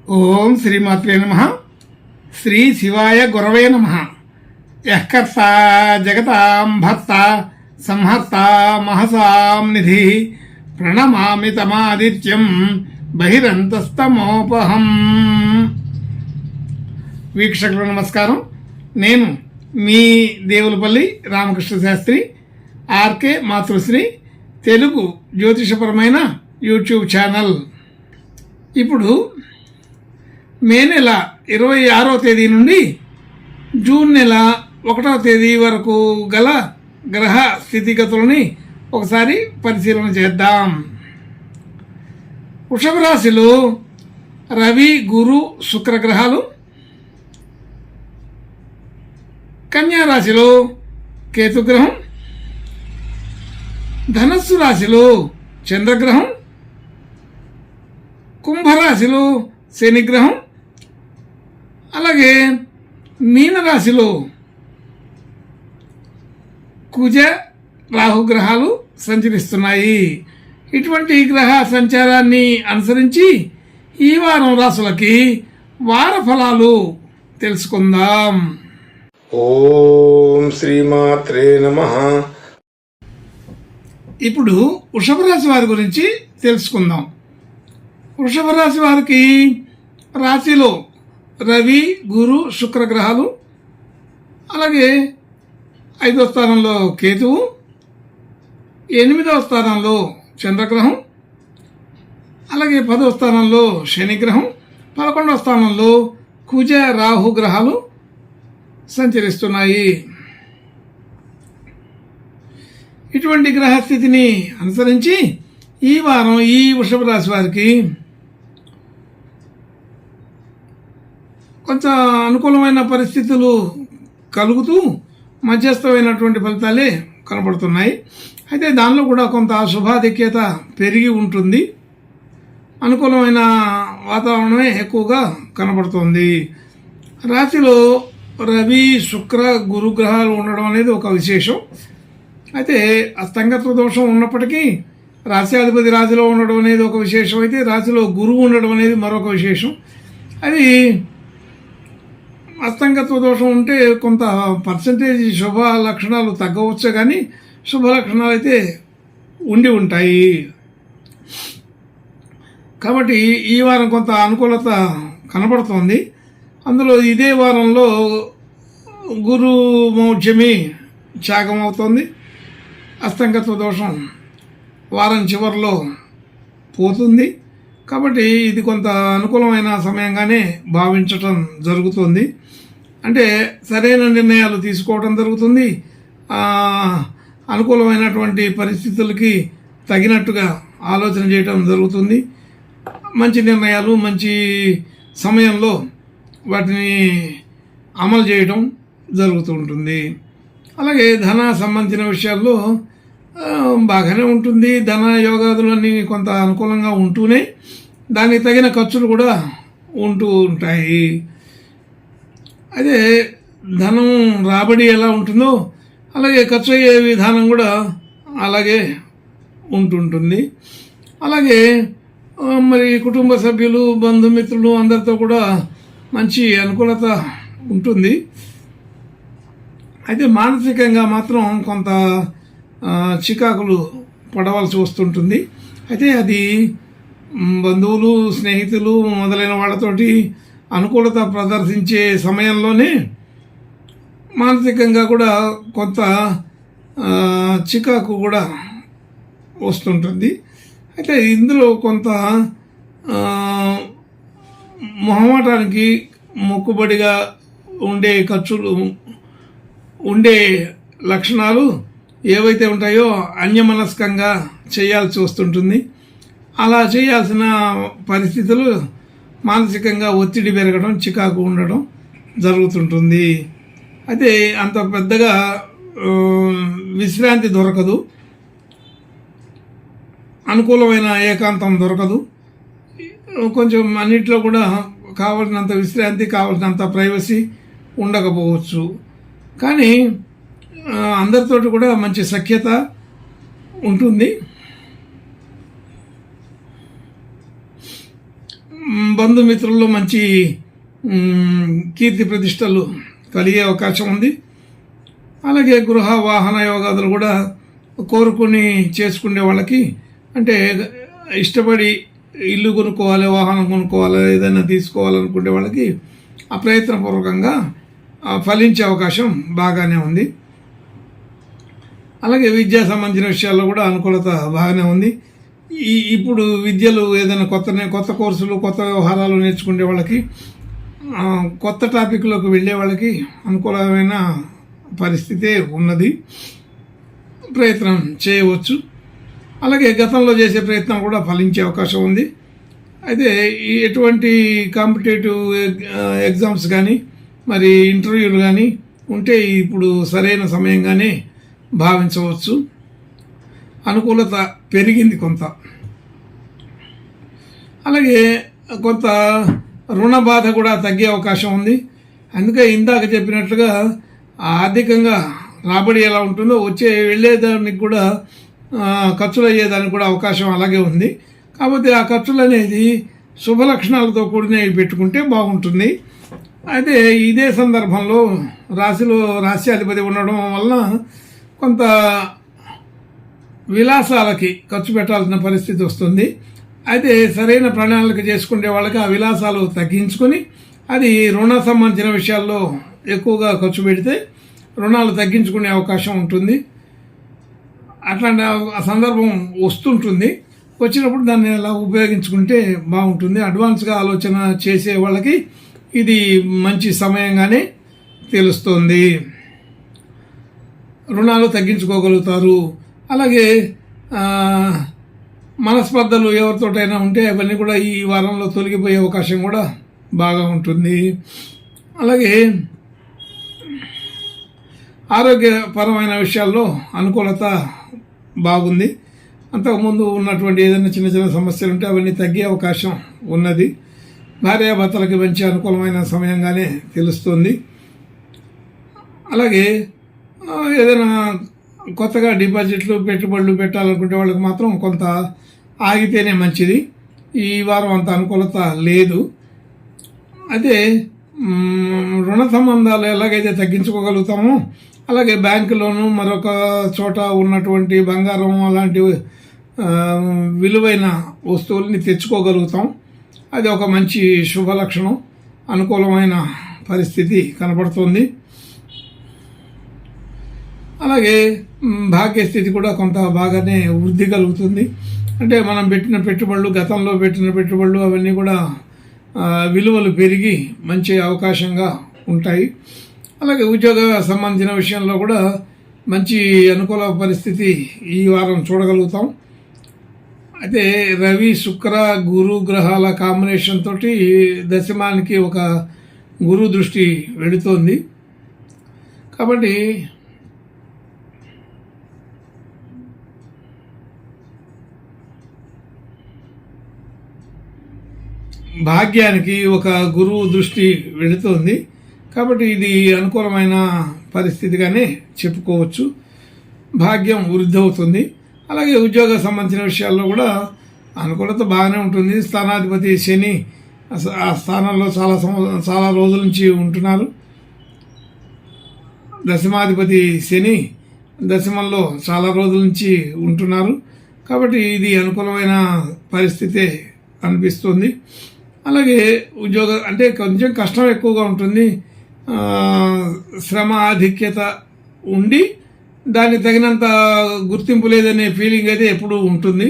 ఓం శ్రీమాత్రే నమః. శ్రీ శివాయ గురవే నమః. యఃకర్త జగతాం భర్త సంహర్త మహసాం నిధి ప్రణమామి తమాదిత్యం బహిరంతస్తమోపహం. వీక్షకులు నమస్కారం. నేను మీ దేవులపల్లి రామకృష్ణ శాస్త్రి, ఆర్కే మాతృశ్రీ తెలుగు జ్యోతిషపరమైన యూట్యూబ్ ఛానల్. ఇప్పుడు మే నెల 26వ తేదీ నుండి జూన్ నెల 1వ తేదీ వరకు గల గ్రహ స్థితిగతులని ఒకసారి పరిశీలన చేద్దాం. వృషభ రాశిలో రవి, గురు, శుక్ర గ్రహాలు, కన్యా రాశిలో కేతుగ్రహం, ధనస్సు రాశిలో చంద్రగ్రహం, కుంభరాశిలో శనిగ్రహం, అలాగే మీనరాశిలో కుజ, రాహుగ్రహాలు సంచరిస్తున్నాయి. ఇటువంటి గ్రహ సంచారాన్ని అనుసరించి ఈ వారం రాశులకి వార ఫలాలు తెలుసుకుందాం. ఓం శ్రీమాత్రే నమః. ఇప్పుడు వృషభ రాశి వారి గురించి తెలుసుకుందాం. వృషభ రాశి వారికి రాశిలో రవి, గురు, శుక్ర గ్రహాలు, అలాగే 5వ స్థానంలో కేతువు, 8వ స్థానంలో చంద్రగ్రహం, అలాగే 10వ స్థానంలో శనిగ్రహం, 11వ స్థానంలో కుజ, రాహు గ్రహాలు సంచరిస్తున్నాయి. ఇటువంటి గ్రహస్థితిని అనుసరించి ఈ వారం ఈ వృషభ రాశి వారికి కొంత అనుకూలమైన పరిస్థితులు కలుగుతూ మధ్యస్థమైనటువంటి ఫలితాలే కనబడుతున్నాయి. అయితే దానిలో కూడా కొంత శుభాధిక్యత పెరిగి ఉంటుంది. అనుకూలమైన వాతావరణమే ఎక్కువగా కనబడుతోంది. రాశిలో రవి, శుక్ర, గురు గ్రహాలు ఉండడం అనేది ఒక విశేషం. అయితే అస్తంగత్వ దోషం ఉన్నప్పటికీ రాశ్యాధిపతి రాశిలో ఉండడం అనేది ఒక విశేషం. అయితే రాశిలో గురువు ఉండడం అనేది మరొక విశేషం. అది అస్తంగత్వ దోషం ఉంటే కొంత పర్సంటేజ్ శుభ లక్షణాలు తగ్గవచ్చు, కానీ శుభ లక్షణాలు అయితే ఉండి ఉంటాయి. కాబట్టి ఈ వారం కొంత అనుకూలత కనబడుతోంది. అందులో ఇదే వారంలో గురు మౌఢ్యమి త్యాగం అవుతోంది. అస్తంగత్వ దోషం వారం చివరిలో పోతుంది. కాబట్టి ఇది కొంత అనుకూలమైన సమయంగానే భావించటం జరుగుతుంది. అంటే సరైన నిర్ణయాలు తీసుకోవడం జరుగుతుంది. అనుకూలమైనటువంటి పరిస్థితులకి తగినట్టుగా ఆలోచన చేయటం జరుగుతుంది. మంచి నిర్ణయాలు మంచి సమయంలో వాటిని అమలు చేయడం జరుగుతూ ఉంటుంది. అలాగే ధన సంబంధించిన విషయాల్లో బాగానే ఉంటుంది. ధన యోగాదులన్నీ కొంత అనుకూలంగా ఉంటూనే దానికి తగిన ఖర్చులు కూడా ఉంటూ ఉంటాయి. అదే ధనం రాబడి ఎలా ఉంటుందో అలాగే ఖర్చు అయ్యే విధానం కూడా అలాగే ఉంటుంటుంది. అలాగే మరి కుటుంబ సభ్యులు, బంధుమిత్రులు అందరితో కూడా మంచి అనుకూలత ఉంటుంది. అయితే మానసికంగా మాత్రం కొంత చికాకులు పడవలసి వస్తుంటుంది. అయితే అది బంధువులు, స్నేహితులు మొదలైన వాళ్ళతోటి అనుకూలత ప్రదర్శించే సమయంలోనే మానసికంగా కూడా కొంత చికాకు కూడా వస్తుంటుంది. అయితే ఇందులో కొంత మొహమాటానికి మొక్కుబడిగా ఉండే ఖర్చులు ఉండే లక్షణాలు ఏవైతే ఉంటాయో అన్యమనస్కంగా చేయాల్సి వస్తుంటుంది. అలా చేయాల్సిన పరిస్థితులు మానసికంగా ఒత్తిడి పెరగడం, చికాకు ఉండడం జరుగుతుంటుంది. అయితే అంత పెద్దగా విశ్రాంతి దొరకదు, అనుకూలమైన ఏకాంతం దొరకదు. కొంచెం అన్నిట్లో కూడా కావాల్సినంత విశ్రాంతి, కావాల్సినంత ప్రైవసీ ఉండకపోవచ్చు. కానీ అందరితోటి కూడా మంచి సఖ్యత ఉంటుంది. బంధుమిత్రుల్లో మంచి కీర్తి ప్రతిష్టలు కలిగే అవకాశం ఉంది. అలాగే గృహ వాహన యోగాదులు కూడా కోరుకుని చేసుకునే వాళ్ళకి, అంటే ఇష్టపడి ఇల్లు కొనుక్కోవాలి, వాహనం కొనుక్కోవాలి, ఏదైనా తీసుకోవాలనుకునే వాళ్ళకి అప్రయత్నపూర్వకంగా ఫలించే అవకాశం బాగానే ఉంది. అలాగే విద్యా సంబంధించిన విషయాల్లో కూడా అనుకూలత బాగానే ఉంది. ఇప్పుడు విద్యలు ఏదైనా కొత్త కోర్సులు, కొత్త వ్యవహారాలు నేర్చుకునే వాళ్ళకి, కొత్త టాపిక్లోకి వెళ్ళే వాళ్ళకి అనుకూలమైన పరిస్థితే ఉన్నది. ప్రయత్నం చేయవచ్చు. అలాగే గతంలో చేసే ప్రయత్నం కూడా ఫలించే అవకాశం ఉంది. అయితే ఎటువంటి కాంపిటేటివ్ ఎగ్జామ్స్ కానీ, మరి ఇంటర్వ్యూలు కానీ ఉంటే ఇప్పుడు సరైన సమయంగానే భావించవచ్చు. అనుకూలత పెరిగింది కొంత. అలాగే కొంత రుణ బాధ కూడా తగ్గే అవకాశం ఉంది. అందుకే ఇందాక చెప్పినట్లుగా ఆర్థికంగా రాబడి ఎలా ఉంటుందో వెళ్ళేదానికి కూడా ఖర్చులు అయ్యేదానికి కూడా అవకాశం అలాగే ఉంది. కాకపోతే ఆ ఖర్చులు అనేది శుభ లక్షణాలతో కూడినవి పెట్టుకుంటే బాగుంటుంది. అయితే ఇదే సందర్భంలో రాశ్యాధిపతి ఉండడం వలన కొంత విలాసాలకి ఖర్చు పెట్టాల్సిన పరిస్థితి వస్తుంది. అయితే సరైన ప్రణాళిక చేసుకునే వాళ్ళకి ఆ విలాసాలు తగ్గించుకొని, అది రుణ సంబంధించిన విషయాల్లో ఎక్కువగా ఖర్చు పెడితే రుణాలు తగ్గించుకునే అవకాశం ఉంటుంది. అట్లాంటి సందర్భం వస్తుంటుంది. వచ్చినప్పుడు దాన్ని ఎలా ఉపయోగించుకుంటే బాగుంటుంది. అడ్వాన్స్గా ఆలోచన చేసే వాళ్ళకి ఇది మంచి సమయంగానే తెలుస్తుంది. రుణాలు తగ్గించుకోగలుగుతారు. అలాగే మనస్పర్ధలు ఎవరితోటైనా ఉంటే అవన్నీ కూడా ఈ వారంలో తొలగిపోయే అవకాశం కూడా బాగా ఉంటుంది. అలాగే ఆరోగ్యపరమైన విషయాల్లో అనుకూలత బాగుంది. అంతకుముందు ఉన్నటువంటి ఏదైనా చిన్న చిన్న సమస్యలు ఉంటే అవన్నీ తగ్గే అవకాశం ఉన్నది. భార్యాభర్తలకి మంచి అనుకూలమైన సమయంగానే తెలుస్తుంది. అలాగే ఏదైనా కొత్తగా డిపాజిట్లు, పెట్టుబడులు పెట్టాలనుకుంటే వాళ్ళకి మాత్రం కొంత ఆగితేనే మంచిది. ఈ వారం అంత అనుకూలత లేదు. అయితే రుణ సంబంధాలు ఎలాగైతే తగ్గించుకోగలుగుతామో, అలాగే బ్యాంకులోను మరొక చోట ఉన్నటువంటి బంగారం అలాంటి విలువైన వస్తువుల్ని తెచ్చుకోగలుగుతాం. అది ఒక మంచి శుభ లక్షణం, అనుకూలమైన పరిస్థితి కనపడుతుంది. అలాగే భాగ్యస్థితి కూడా కొంత బాగానే వృద్ధి కలుగుతుంది. అంటే మనం పెట్టిన పెట్టుబడులు, గతంలో పెట్టిన పెట్టుబడులు అవన్నీ కూడా విలువలు పెరిగి మంచి అవకాశంగా ఉంటాయి. అలాగే ఉద్యోగ సంబంధించిన విషయంలో కూడా మంచి అనుకూల పరిస్థితి ఈ వారం చూడగలుగుతాం. అయితే రవి, శుక్ర, గురు గ్రహాల కాంబినేషన్ తోటి దశమానికి ఒక గురు దృష్టి వెళుతోంది. కాబట్టి భాగ్యానికి ఒక గురువు దృష్టి వెళుతోంది. కాబట్టి ఇది అనుకూలమైన పరిస్థితిగానే చెప్పుకోవచ్చు. భాగ్యం వృద్ధి అవుతుంది. అలాగే ఉద్యోగ సంబంధించిన విషయాల్లో కూడా అనుకూలత బాగానే ఉంటుంది. స్థానాధిపతి శని ఆ స్థానంలో చాలా రోజుల నుంచి ఉంటున్నారు. దశమాధిపతి శని దశమంలో చాలా రోజుల నుంచి ఉంటున్నారు. కాబట్టి ఇది అనుకూలమైన పరిస్థితే అనిపిస్తుంది. అలాగే ఉద్యోగం అంటే కొంచెం కష్టం ఎక్కువగా ఉంటుంది. శ్రమ ఆధిక్యత ఉండి దానికి తగినంత గుర్తింపు లేదనే ఫీలింగ్ అయితే ఎప్పుడూ ఉంటుంది.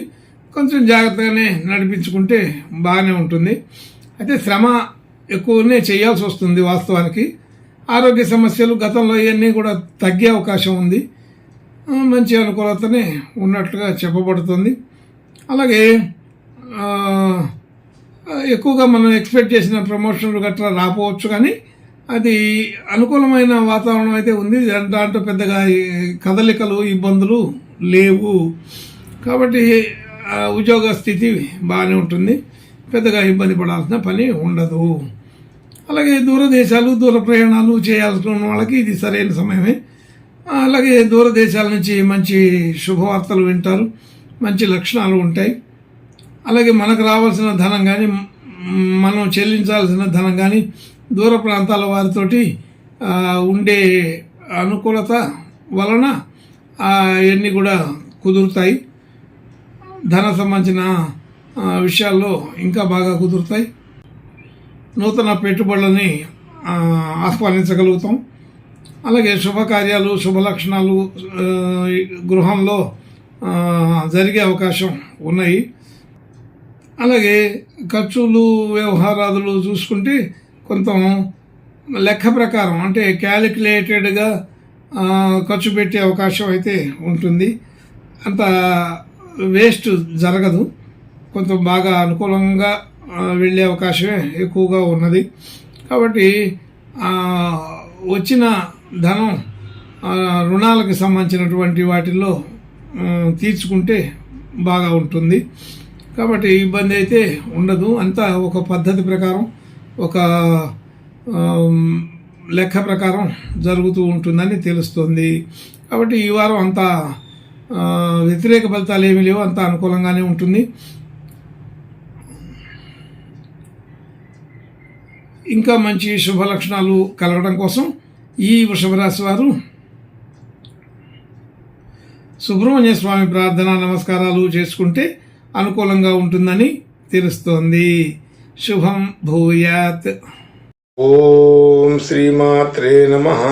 కొంచెం జాగ్రత్తగానే నడిపించుకుంటే బాగానే ఉంటుంది. అయితే శ్రమ ఎక్కువనే చేయాల్సి వస్తుంది వాస్తవానికి. ఆరోగ్య సమస్యలు గతంలో ఇవన్నీ కూడా తగ్గే అవకాశం ఉంది. మంచి అనుకూలతనే ఉన్నట్లుగా చెప్పబడుతుంది. అలాగే ఎక్కువగా మనం ఎక్స్పెక్ట్ చేసిన ప్రమోషన్లు గట్రా రాపోవచ్చు, కానీ అది అనుకూలమైన వాతావరణం అయితే ఉంది. దాంట్లో పెద్దగా కదలికలు, ఇబ్బందులు లేవు. కాబట్టి ఉద్యోగ స్థితి బాగానే ఉంటుంది. పెద్దగా ఇబ్బంది పడాల్సిన పని ఉండదు. అలాగే దూరదేశాలు, దూర ప్రయాణాలు చేయాల్సిన వాళ్ళకి ఇది సరైన సమయమే. అలాగే దూరదేశాల నుంచి మంచి శుభవార్తలు వింటారు, మంచి లక్షణాలు ఉంటాయి. అలాగే మనకు రావాల్సిన ధనం కానీ మనం చెల్లించాల్సిన ధనం కానీ దూర ప్రాంతాల వారితోటి ఉండే అనుకూలత వలన అవన్నీ కూడా కుదురుతాయి. ధన సంబంధించిన విషయాల్లో ఇంకా బాగా కుదురుతాయి. నూతన పెట్టుబడులని ఆహ్వానించగలుగుతాం. అలాగే శుభకార్యాలు శుభలక్షణాలు గృహంలో జరిగే అవకాశం ఉన్నాయి. అలాగే ఖర్చులు వ్యవహారాదులు చూసుకుంటే కొంత లెక్క ప్రకారం అంటే క్యాలిక్యులేటెడ్గా ఖర్చు పెట్టే అవకాశం అయితే ఉంటుంది. అంత వేస్ట్ జరగదు. కొంచెం బాగా అనుకూలంగా వెళ్ళే అవకాశమే ఎక్కువగా ఉన్నది. కాబట్టి వచ్చిన ధనం రుణాలకు సంబంధించినటువంటి వాటిల్లో తీర్చుకుంటే బాగా ఉంటుంది. కాబట్టి ఇబ్బంది అయితే ఉండదు. అంతా ఒక పద్ధతి ప్రకారం ఒక లెక్క ప్రకారం జరుగుతూ ఉంటుందని తెలుస్తుంది. కాబట్టి ఈ వారం అంత వ్యతిరేక ఫలితాలు ఏమీ లేవు, అంత అనుకూలంగానే ఉంటుంది. ఇంకా మంచి శుభ లక్షణాలు కలగడం కోసం ఈ వృషభ రాశి వారు సుబ్రహ్మణ్య స్వామి ప్రార్థన నమస్కారాలు చేసుకుంటే అనుకూలంగా ఉంటుందని తెలుస్తోంది. శుభం భూయాత్. ఓం శ్రీమాత్రే నమః.